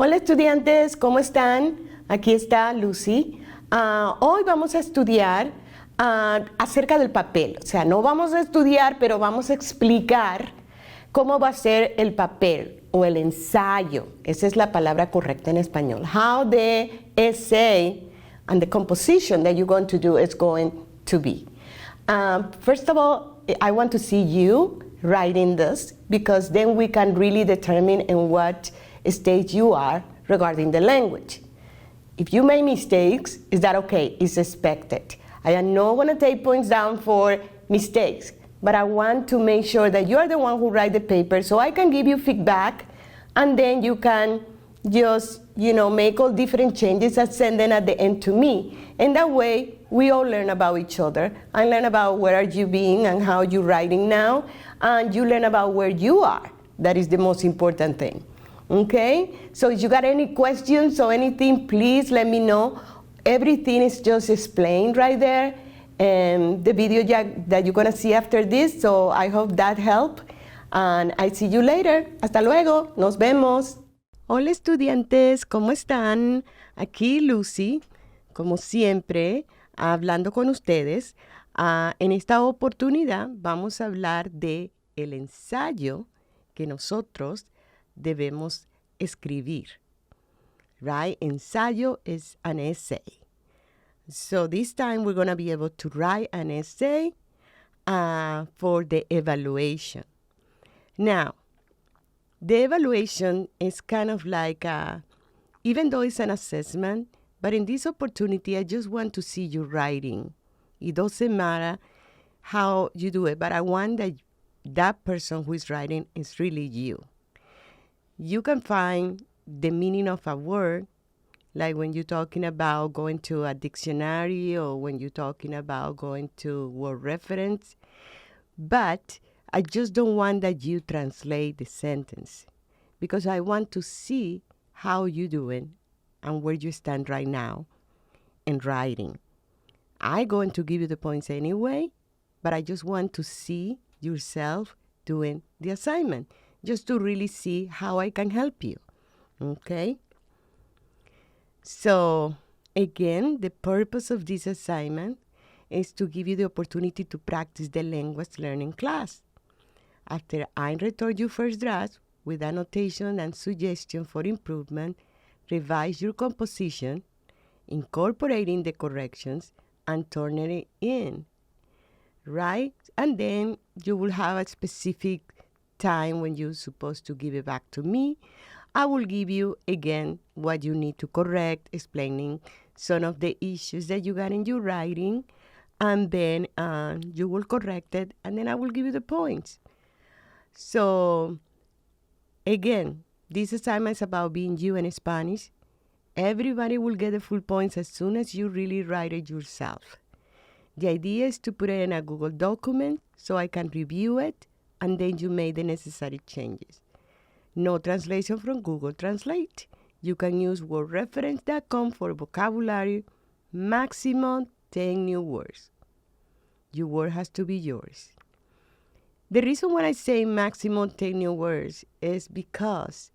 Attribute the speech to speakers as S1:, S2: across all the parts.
S1: Hola estudiantes, ¿cómo están? Aquí está Lucy. Hoy vamos a estudiar acerca del papel. O sea, no vamos a estudiar, pero vamos a explicar cómo va a ser el papel o el ensayo. Esa es la palabra correcta en español. How the essay and the composition that you're going to do is going to be. First of all, I want to see you writing this because then we can really determine in what stage you are regarding the language. If you make mistakes, is that okay? It's expected. I am not going to take points down for mistakes, but I want to make sure that you are the one who write the paper so I can give you feedback and then you can just, make all different changes and send them at the end to me. And that way, we all learn about each other and learn about where are you being and how you're writing now, and you learn about where you are. That is the most important thing. Okay? So if you got any questions or anything, please let me know. Everything is just explained right there in the video that you're going to see after this. So I hope that helped. And I see you later. Hasta luego. Nos vemos. Hola estudiantes, ¿cómo están? Aquí Lucy, como siempre, hablando con ustedes. En esta oportunidad vamos a hablar de el ensayo que nosotros debemos escribir. Right? Ensayo is an essay. So this time we're going to be able to write an essay for the evaluation. Now, the evaluation is kind of like, even though it's an assessment, but in this opportunity, I just want to see you writing. It doesn't matter how you do it, but I want that person who is writing is really you. You can find the meaning of a word, like when you're talking about going to a dictionary or when you're talking about going to word reference, but I just don't want that you translate the sentence because I want to see how you're doing and where you stand right now in writing. I'm going to give you the points anyway, but I just want to see yourself doing the assignment, just to really see how I can help you, okay? So, again, the purpose of this assignment is to give you the opportunity to practice the language learning class. After I return your first draft with annotation and suggestion for improvement, revise your composition, incorporating the corrections, and turning it in, right? And then you will have a specific time when you're supposed to give it back to me. I will give you, again, what you need to correct, explaining some of the issues that you got in your writing, and then you will correct it, and then I will give you the points. So, again, this assignment is about being you in Spanish. Everybody will get the full points as soon as you really write it yourself. The idea is to put it in a Google document so I can review it, and then you make the necessary changes. No translation from Google Translate. You can use wordreference.com for vocabulary, maximum 10 new words. Your word has to be yours. The reason why I say maximum 10 new words is because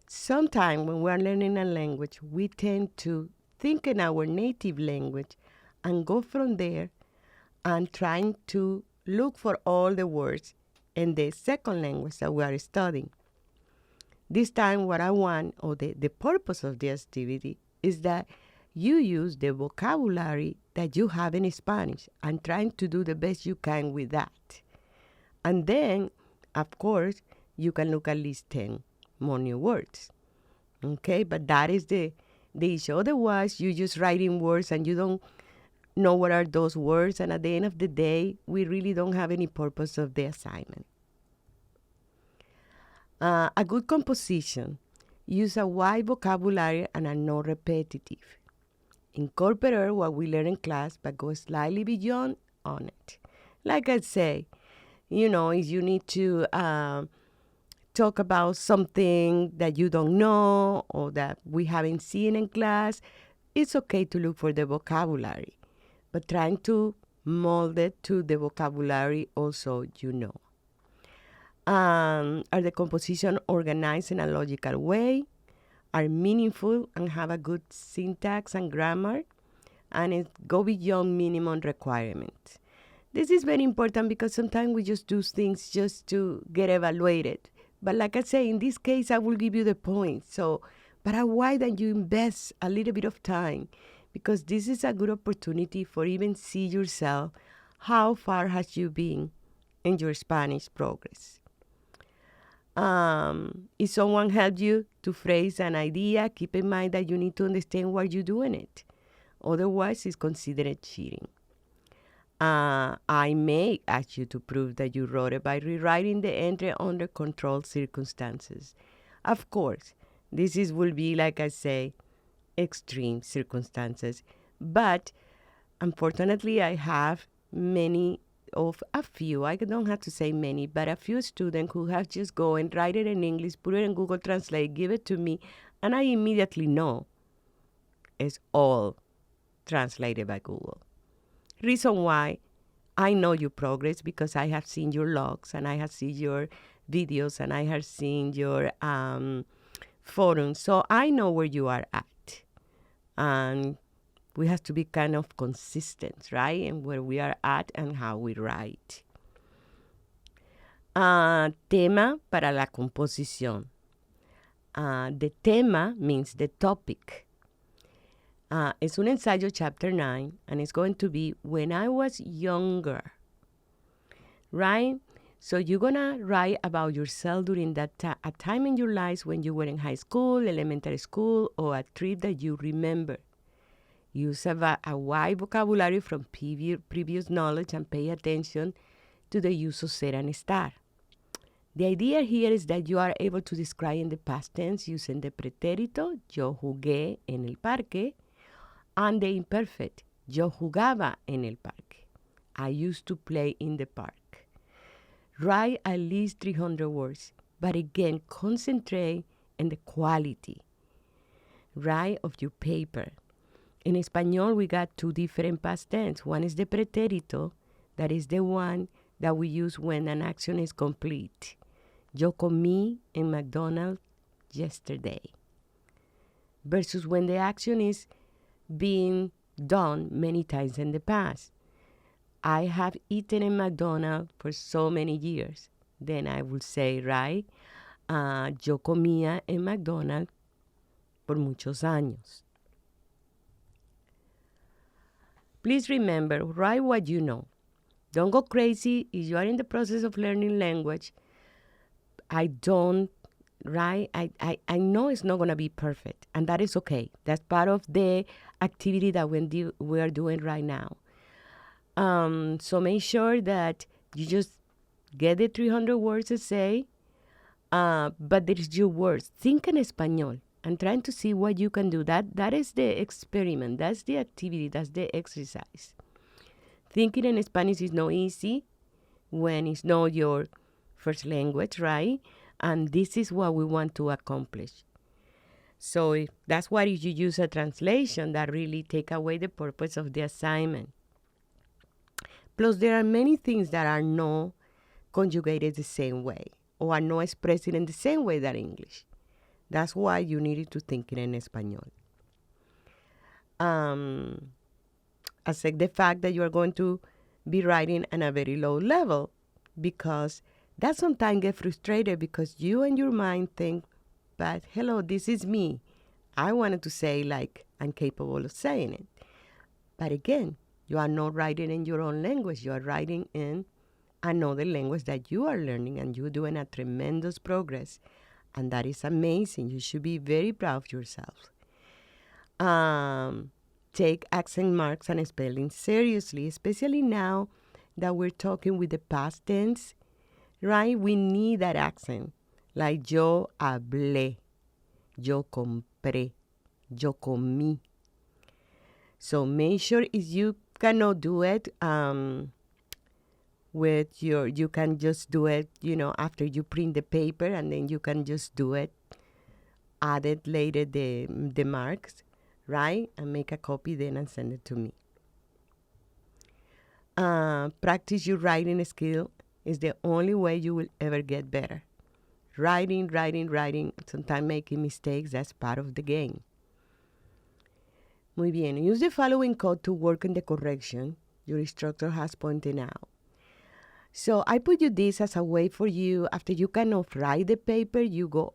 S1: sometimes when we're learning a language, we tend to think in our native language and go from there and trying to look for all the words in the second language that we are studying. This time what I want, or the purpose of the activity, is that you use the vocabulary that you have in Spanish and trying to do the best you can with that. And then, of course, you can look at least 10 more new words. Okay, but that is the issue. Otherwise, you're just writing words and you don't know what are those words. And at the end of the day, we really don't have any purpose of the assignment. A good composition. Use a wide vocabulary and are not repetitive. Incorporate what we learn in class, but go slightly beyond on it. Like I say, if you need to talk about something that you don't know or that we haven't seen in class, it's okay to look for the vocabulary, but trying to mold it to the vocabulary also Are the composition organized in a logical way? are meaningful and have a good syntax and grammar, and go beyond minimum requirements. This is very important because sometimes we just do things just to get evaluated. But like I say, in this case, I will give you the point. But why don't you invest a little bit of time? Because this is a good opportunity for even see yourself, how far has you been in your Spanish progress. If someone helped you to phrase an idea, keep in mind that you need to understand why you're doing it. Otherwise, it's considered cheating. I may ask you to prove that you wrote it by rewriting the entry under controlled circumstances. Of course, will be, like I say, extreme circumstances. But unfortunately, I have a few, I don't have to say many, but a few students who have just go and write it in English, put it in Google Translate, give it to me, and I immediately know it's all translated by Google. Reason why I know your progress because I have seen your logs and I have seen your videos and I have seen your forums. So I know where you are at. And we have to be kind of consistent, right? And where we are at and how we write. Tema para la composición. The tema means the topic. Es un ensayo, chapter 9, and it's going to be when I was younger, right? So you're going to write about yourself during that a time in your life when you were in high school, elementary school, or a trip that you remember. Use a wide vocabulary from previous knowledge and pay attention to the use of ser and estar. The idea here is that you are able to describe in the past tense using the pretérito, yo jugué en el parque, and the imperfect, yo jugaba en el parque. I used to play in the park. Write at least 300 words, but again, concentrate on the quality, right, of your paper. In Espanol, we got two different past tense. One is the pretérito, that is the one that we use when an action is complete. Yo comí en McDonald's yesterday. Versus when the action is being done many times in the past. I have eaten in McDonald's for so many years. Then I will say, right, yo comía en McDonald's por muchos años. Please remember, write what you know. Don't go crazy if you are in the process of learning language. I know it's not going to be perfect, and that is okay. That's part of the activity that we are doing right now. So make sure that you just get the 300 words essay, but there's your words. Think in Espanol and trying to see what you can do. That is the experiment. That's the activity. That's the exercise. Thinking in Spanish is not easy when it's not your first language, right? And this is what we want to accomplish. So that's why you use a translation that really take away the purpose of the assignment. Plus, there are many things that are not conjugated the same way or are not expressed in the same way that English. That's why you needed to think it in Espanol. Accept the fact that you are going to be writing at a very low level because that sometimes get frustrated because you and your mind think, but hello, this is me. I wanted to say like I'm capable of saying it. But again, you are not writing in your own language. You are writing in another language that you are learning and you're doing a tremendous progress. And that is amazing. You should be very proud of yourself. Take accent marks and spelling seriously, especially now that we're talking with the past tense, right? We need that accent. Like yo hablé, yo compré, yo comí. So make sure if you cannot do it you can just do it, after you print the paper and then you can just do it, add it later the marks, right? And make a copy then and send it to me. Practice your writing skill is the only way you will ever get better. writing, sometimes making mistakes. That's part of the game. Muy bien. Use the following code to work on the correction your instructor has pointed out. So I put you this as a way for you, after you kind of write the paper, you go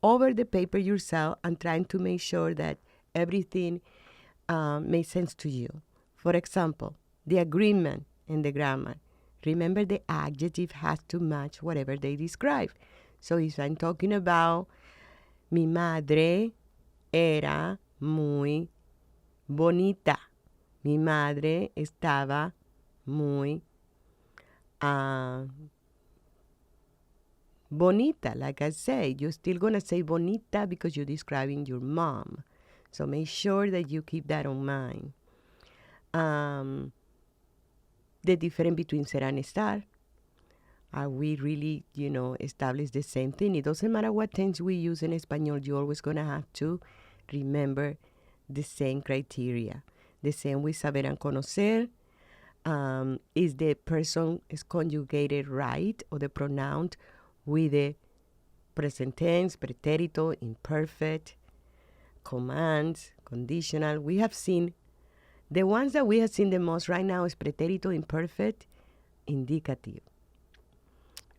S1: over the paper yourself and trying to make sure that everything makes sense to you. For example, the agreement and the grammar. Remember, the adjective has to match whatever they describe. So if I'm talking about mi madre era muy bonita. Mi madre estaba muy bonita. Like I say, you're still going to say bonita because you're describing your mom. So make sure that you keep that in mind. The difference between ser and estar. Are we really, establish the same thing? It doesn't matter what tense we use in Espanol, you're always going to have to remember the same criteria. The same with saber and conocer. Is the person is conjugated right, or the pronoun with the present tense, pretérito, imperfect, commands, conditional. We have seen, the ones that we have seen the most right now is pretérito, imperfect, indicative.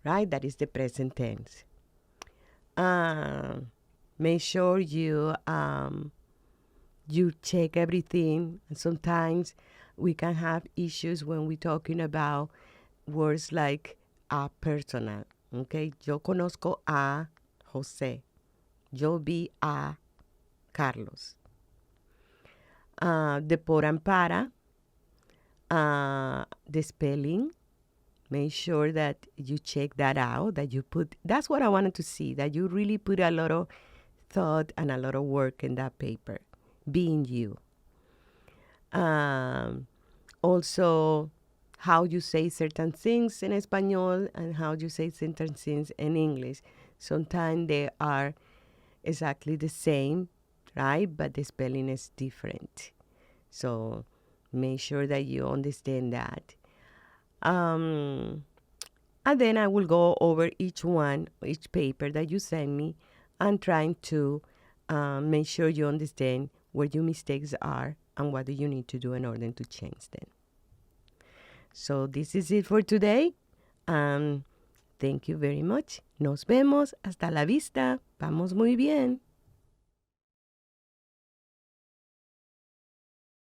S1: Right? That is the present tense. Make sure you check everything. Sometimes we can have issues when we're talking about words like a personal. Okay? Yo conozco a José. Yo vi a Carlos. The por and para. The spelling. Make sure that you check that out, that you put, that's what I wanted to see, that you really put a lot of thought and a lot of work in that paper, being you. Also, how you say certain things in Espanol and how you say certain things in English. Sometimes they are exactly the same, right? But the spelling is different. So make sure that you understand that. And then I will go over each paper that you send me, and trying to make sure you understand where your mistakes are and what do you need to do in order to change them. So this is it for today. Thank you very much. Nos vemos. Hasta la vista. Vamos muy bien.